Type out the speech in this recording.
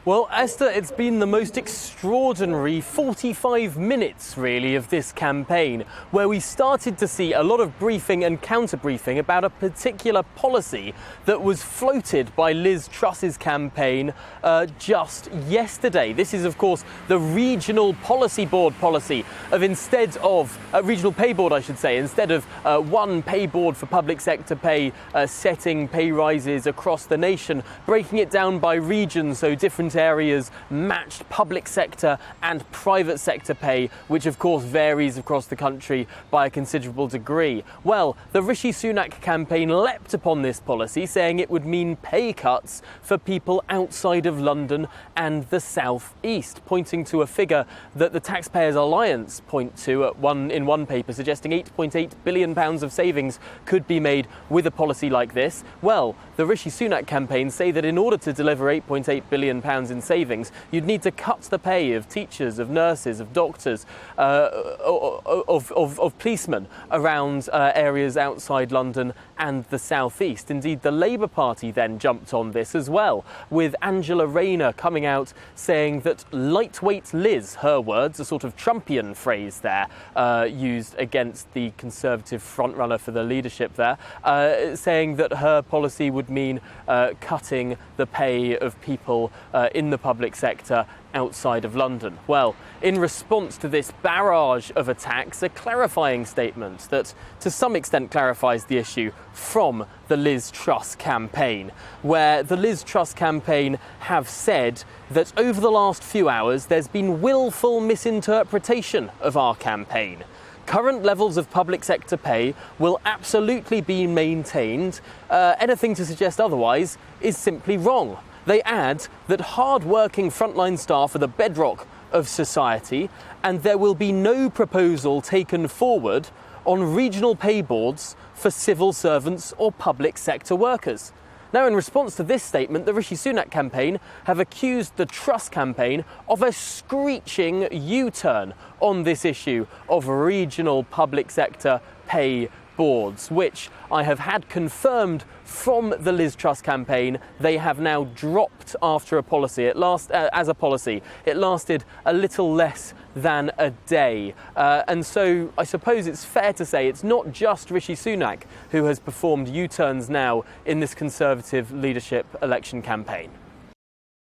Well, Esther, it's been the most extraordinary 45 minutes, really, of this campaign, where we started to see a lot of briefing and counter-briefing about a particular policy that was floated by Liz Truss's campaign just yesterday. This is, of course, the Regional Policy Board policy of Regional Pay Board, I should say, instead of one pay board for public sector pay, setting pay rises across the nation, breaking it down by region so different areas matched public sector and private sector pay, which of course varies across the country by a considerable degree. Well, the Rishi Sunak campaign leapt upon this policy, saying it would mean pay cuts for people outside of London and the South East, pointing to a figure that the Taxpayers Alliance point to in one paper, suggesting £8.8 billion of savings could be made with a policy like this. Well, the Rishi Sunak campaign say that in order to deliver £8.8 billion in savings, you'd need to cut the pay of teachers, of nurses, of doctors, of policemen around areas outside London and the South East. Indeed, the Labour Party then jumped on this as well, with Angela Rayner coming out saying that lightweight Liz, her words, a sort of Trumpian phrase there, used against the Conservative frontrunner for the leadership there, saying that her policy would mean cutting the pay of people in the public sector outside of London. Well, in response to this barrage of attacks, a clarifying statement that to some extent clarifies the issue from the Liz Truss campaign, where the Liz Truss campaign have said that over the last few hours there's been willful misinterpretation of our campaign. Current levels of public sector pay will absolutely be maintained. Anything to suggest otherwise is simply wrong. They add that hard-working frontline staff are the bedrock of society, and there will be no proposal taken forward on regional pay boards for civil servants or public sector workers. Now, in response to this statement, the Rishi Sunak campaign have accused the Truss campaign of a screeching U-turn on this issue of regional public sector pay boards, which I have had confirmed from the Liz Truss campaign they have now dropped after a policy. It lasted a little less than a day. And so I suppose it's fair to say it's not just Rishi Sunak who has performed U-turns now in this Conservative leadership election campaign.